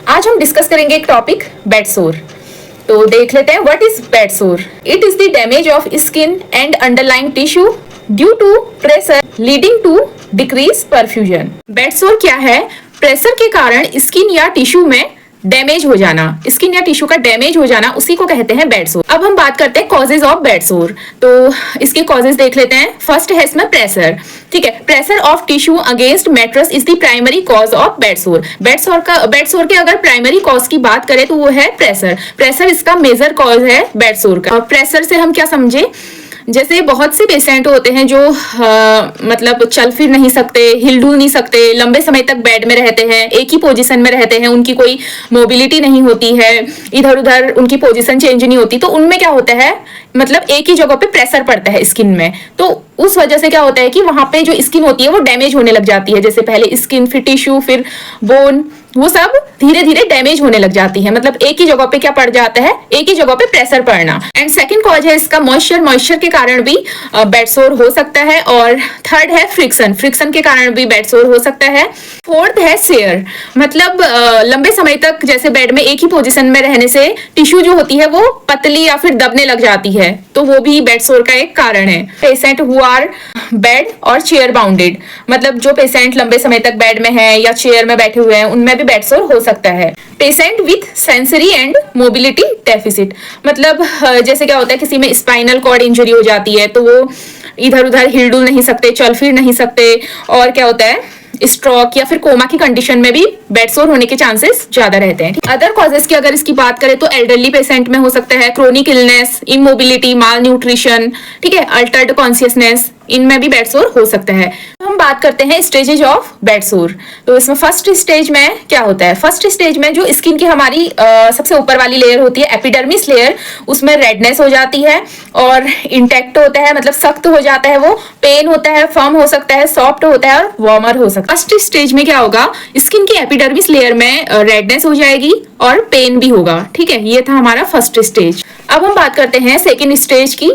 आज हम डिस्कस करेंगे एक टॉपिक बेड सोर। तो देख लेते हैं what is bed sore. It is the damage of skin and underlying tissue due to pressure leading to decrease perfusion. Bed sore क्या है? प्रेशर के कारण स्किन या टिश्यू में डैमेज हो जाना, स्किन या टिश्यू का डैमेज हो जाना, उसी को कहते हैं बेड सोर। अब हम बात करते हैं कॉजेज ऑफ बेड सोर। तो इसके कॉजेज देख लेते हैं। फर्स्ट है इसमें प्रेशर। ठीक है, pressure of tissue against mattress is the primary cause of bed सोर। बेड सोर के अगर प्राइमरी कॉज की बात करें तो वो है प्रेशर। प्रेशर इसका मेजर कॉज है बेड सोर का। प्रेशर से हम क्या समझे, जैसे बहुत से पेशेंट होते हैं जो मतलब चल फिर नहीं सकते, हिल डुल नहीं सकते, लंबे समय तक बेड में रहते हैं, एक ही पोजीशन में रहते हैं, उनकी कोई मोबिलिटी नहीं होती है, इधर उधर उनकी पोजीशन चेंज नहीं होती। तो उनमें क्या होता है, मतलब एक ही जगह पे प्रेशर पड़ता है स्किन में। तो उस वजह से क्या होता है कि वहां पे जो स्किन होती है वो डैमेज होने लग जाती है। जैसे पहले स्किन, फिर टिश्यू, फिर बोन, वो सब धीरे धीरे डैमेज होने लग जाती है। मतलब एक ही जगह पे क्या पड़ जाता है, एक ही जगह पे प्रेशर पड़ना। एंड सेकंड कॉज है इसका मॉइस्चर के कारण भी बेड सोर हो सकता है। और थर्ड है फ्रिक्शन के कारण भी बेड सोर हो सकता है। फोर्थ है शेयर, मतलब लंबे समय तक जैसे बेड में एक ही पोजीशन में रहने से टिश्यू जो होती है वो पतली या फिर दबने लग जाती है, तो वो भी बेड सोर का एक कारण है। पेशेंट हु आर बेड और चेयर बाउंडेड, मतलब जो पेशेंट लंबे समय तक बेड में है या चेयर में बैठे हुए हैं, उनमें भी बेड सोर हो सकता है। Patient with sensory and mobility deficit, मतलब जैसे क्या होता है किसी में स्पाइनल कॉर्ड इंजरी हो जाती है तो वो इधर उधर हिल डुल नहीं सकते, चल फिर नहीं सकते, और क्या होता है स्ट्रोक या फिर कोमा की कंडीशन में भी बेड सोर होने के चांसेस ज्यादा रहते हैं। अदर कॉजेस की अगर इसकी बात करें तो एल्डरली पेशेंट में हो सकता है क्रोनिक इलनेस, इमोबिलिटी, माल न्यूट्रिशन, ठीक है, अल्टर्ड कॉन्शियसनेस, इनमें भी बेड सोर हो सकता है। तो हम बात करते हैं स्टेजेज ऑफ बेड सोर। तो इसमें फर्स्ट स्टेज में क्या होता है, फर्स्ट स्टेज में जो स्किन की हमारी सबसे ऊपर वाली लेयर होती है एपिडर्मिस लेयर, उसमें रेडनेस हो जाती है और इंटैक्ट होता है, मतलब सख्त हो जाता है, वो पेन होता है, फर्म हो सकता है, सॉफ्ट होता है और वार्मर हो सकता है। फर्स्ट स्टेज में क्या होगा, स्किन की एपिडर्मिस लेयर में रेडनेस हो जाएगी और पेन भी होगा। ठीक है, ये था हमारा फर्स्ट स्टेज। अब हम बात करते हैं सेकेंड स्टेज की।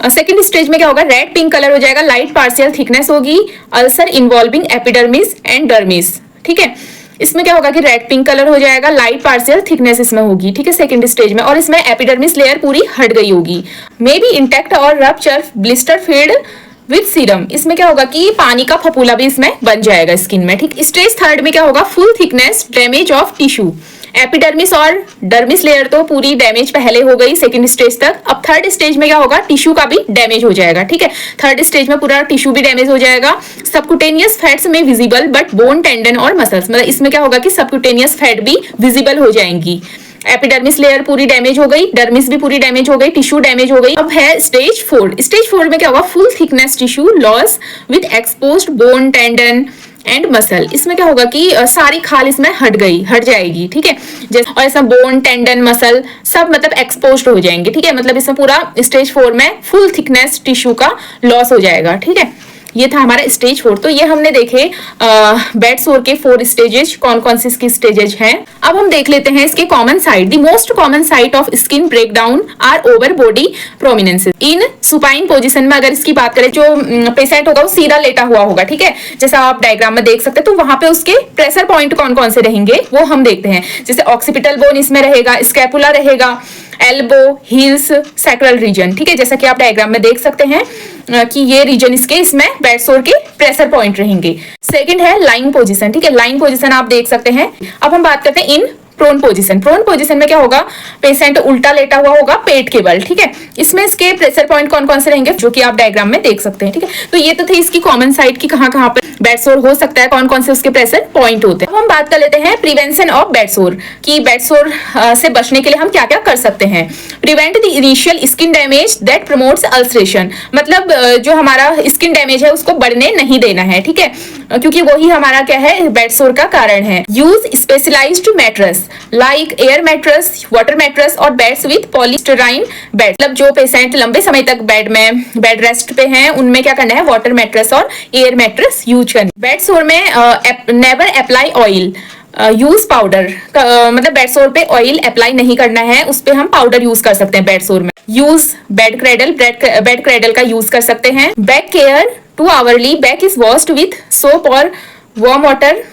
सेकेंड स्टेज में क्या होगा, रेड पिंक कलर हो जाएगा, लाइट पार्शियल थिकनेस होगी, ulcer involving epidermis and dermis. ठीक है, इसमें क्या होगा कि रेड पिंक कलर हो जाएगा, लाइट पार्शियल थिकनेस इसमें होगी। ठीक है, सेकंड स्टेज में, और इसमें एपिडर्मिस लेयर पूरी हट गई होगी। मे बी इंटैक्ट और rupture blister field with serum, इसमें क्या होगा कि पानी का फफूला भी इसमें बन जाएगा स्किन में। ठीक, स्टेज थर्ड में क्या होगा, full thickness damage of tissue, epidermis और डर्मिस लेयर तो पूरी डैमेज पहले हो गई सेकंड स्टेज तक। अब थर्ड स्टेज में क्या होगा, टिश्यू का भी डैमेज हो जाएगा। ठीक है, थर्ड स्टेज में पूरा टिश्यू भी डैमेज हो जाएगा। सबक्यूटेनियस फैट्स में विजिबल बट बोन, टेंडन और मसल्स, मतलब इसमें क्या होगा कि सबक्यूटेनियस फैट भी विजिबल हो जाएंगी। एपिडर्मिस लेयर पूरी डैमेज हो गई, डर्मिस भी पूरी डैमेज हो गई, टिश्यू डैमेज हो गई। अब है स्टेज फोर। स्टेज फोर में क्या होगा, full thickness tissue loss with exposed bone, tendon and muscle, इसमें क्या होगा कि सारी खाल इसमें हट जाएगी। ठीक है, जैसे और इसमें बोन, टेंडन, मसल सब मतलब एक्सपोज्ड हो जाएंगे। ठीक है, मतलब इसमें पूरा स्टेज फोर में फुल थिकनेस टिश्यू का लॉस हो जाएगा। ठीक है, ये था हमारा स्टेज फोर। तो ये हमने देखे बेड सोर के 4 स्टेजेज, कौन कौन से इसकी स्टेजेज हैं। अब हम देख लेते हैं इसके common site. The most common site of skin breakdown are over body prominences in supine position में। अगर इसकी बात करें, जो पेशेंट होगा वो सीधा लेटा हुआ होगा, ठीक है, जैसा आप डायग्राम में देख सकते हैं। तो वहां पे उसके प्रेशर पॉइंट कौन कौन से रहेंगे वो हम देखते हैं। जैसे ऑक्सीपिटल बोन इसमें रहेगा, स्कैपुला रहेगा, एल्बो, हील्स, सैक्रल रीजन। ठीक है, जैसा कि आप डायग्राम में देख सकते हैं कि ये रीजन इसमें बेड सोर के प्रेशर पॉइंट रहेंगे। सेकंड है लाइंग पोजीशन। ठीक है, लाइंग पोजीशन आप देख सकते हैं। अब हम बात करते हैं इन प्रोन पोजीशन। प्रोन पोजीशन में क्या होगा, पेशेंट उल्टा लेटा हुआ होगा पेट के बल। ठीक है, इसमें इसके प्रेशर पॉइंट कौन कौन से रहेंगे जो कि आप डायग्राम में देख सकते हैं। ठीक है, तो ये तो थी इसकी कॉमन साइट की कहां कहां पर बेड सोर हो सकता है, कौन कौन से उसके प्रेशर पॉइंट होते हैं। अब हम बात कर लेते हैं प्रिवेंशन ऑफ बेड सोर, कि बेड सोर से बचने के लिए हम क्या क्या कर सकते हैं। Prevent the initial skin damage that promotes ulceration, मतलब जो हमारा स्किन डैमेज है उसको बढ़ने नहीं देना है। ठीक है, क्योंकि वही हमारा क्या है, बेड सोर का कारण है। Use specialised mattress like air mattress, water mattress और बेड्स विद पॉलीस्टाइरीन बेड, मतलब जो पेशेंट लंबे समय तक बेड रेस्ट पे हैं उनमें क्या करना है, वाटर मैट्रेस और एयर मैट्रेस यूज करना। बेड सोर में never apply oil, use powder, मतलब बेड सोर पे ऑयल अप्लाई नहीं करना है, उस पे हम पाउडर यूज कर सकते हैं बेड सोर में। यूज बेड क्रेडल का यूज कर सकते हैं। Back care 2 hourly, back is washed with soap और warm water,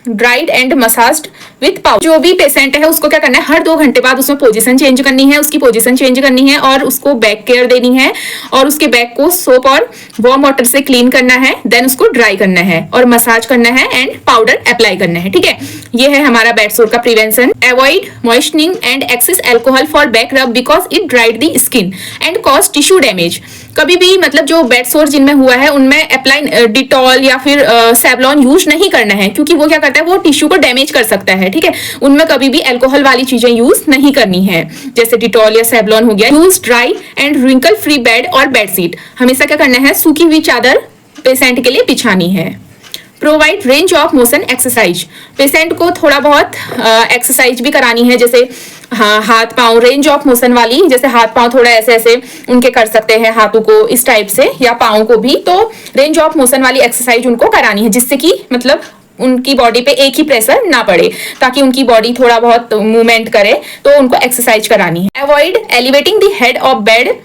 dried and massaged with pouch. जो भी पेशेंट है उसको क्या करना है, हर 2 घंटे बाद उसमें पोजीशन चेंज करनी है, उसकी पोजीशन चेंज करनी है और उसको बैक केयर देनी है और उसके बैक को सोप और वार्म वाटर से क्लीन करना है, देन उसको ड्राई करना है और मसाज करना है एंड पाउडर अप्लाई करना है। ठीक है, ये है हमारा बेड सोर का prevention. Avoid moistening and excess alcohol for back rub because it dried the skin and cause tissue damage. कभी भी मतलब जो बेड सोर जिनमें हुआ है उनमें अप्लाई डिटॉल या फिर सेवलॉन यूज नहीं करना है, क्योंकि वो क्या करता है, वो टिश्यू को डैमेज कर सकता है। ठीक है, उनमें कभी भी अल्कोहल वाली चीजें यूज नहीं करनी है, जैसे डिटॉल या सेवलॉन हो गया। Use dry and wrinkle free bed और बेडशीट। हमेशा क्या करना है, सूखी हुई चादर पेशेंट के लिए बिछानी है। Provide range of motion exercise. Patient को थोड़ा बहुत एक्सरसाइज भी करानी है, जैसे हाँ हाथ पांव रेंज ऑफ मोशन वाली, जैसे हाथ पांव थोड़ा ऐसे ऐसे उनके कर सकते हैं, हाथों को इस टाइप से या पाँव को भी, तो रेंज ऑफ मोशन वाली एक्सरसाइज उनको करानी है, जिससे कि मतलब उनकी बॉडी पे एक ही प्रेशर ना पड़े, ताकि उनकी बॉडी थोड़ा बहुत मूवमेंट करे, तो उनको एक्सरसाइज करानी है। Avoid elevating the head of bed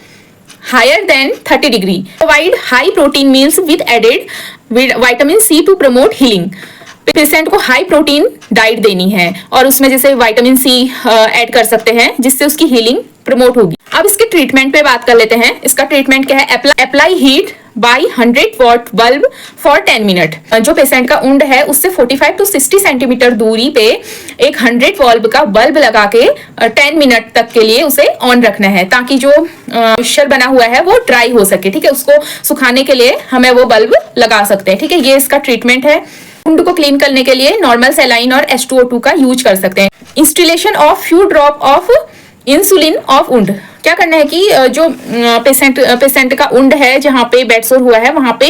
higher than 30 degree. Provide high protein meals with added vitamin C to promote healing. Patient को हाई प्रोटीन डाइट देनी है और उसमें जैसे विटामिन सी ऐड कर सकते हैं, जिससे उसकी हीलिंग प्रमोट होगी। अब इसके ट्रीटमेंट पे बात कर लेते हैं। इसका ट्रीटमेंट क्या है, apply heat bye 100 what bulb for 10 minute. जो पेशेंट का उंड है उससे 45 to 60 सेंटीमीटर दूरी पे एक 100 वॉल्ट का बल्ब लगा के 10 मिनट तक के लिए उसे ऑन रखना है, ताकि जो मॉइस्चर बना हुआ है वो ड्राई हो सके। ठीक है, उसको सुखाने के लिए हमें वो बल्ब लगा सकते हैं। ठीक है, ये इसका ट्रीटमेंट है। उंड को क्लीन करने के लिए नॉर्मल सलाइन और H2O2 का यूज कर सकते हैं। Instillation of few drop of insulin of wound. क्या करना है कि जो पेशेंट का उंड है, जहाँ पे बेड सोर हुआ है, वहां पे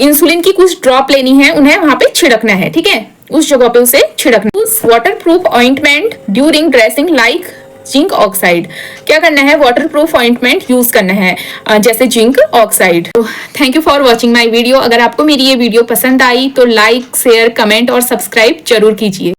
इंसुलिन की कुछ ड्रॉप लेनी है, उन्हें वहां पे छिड़कना है। ठीक है, उस जगह पे उसे छिड़कना। Water proof ointment during dressing like zinc oxide. क्या करना है, वाटर प्रूफ ऑइंटमेंट यूज करना है, जैसे जिंक ऑक्साइड। तो thank you for watching my video. अगर आपको मेरी ये वीडियो पसंद आई तो लाइक शेयर कमेंट और सब्सक्राइब जरूर कीजिए।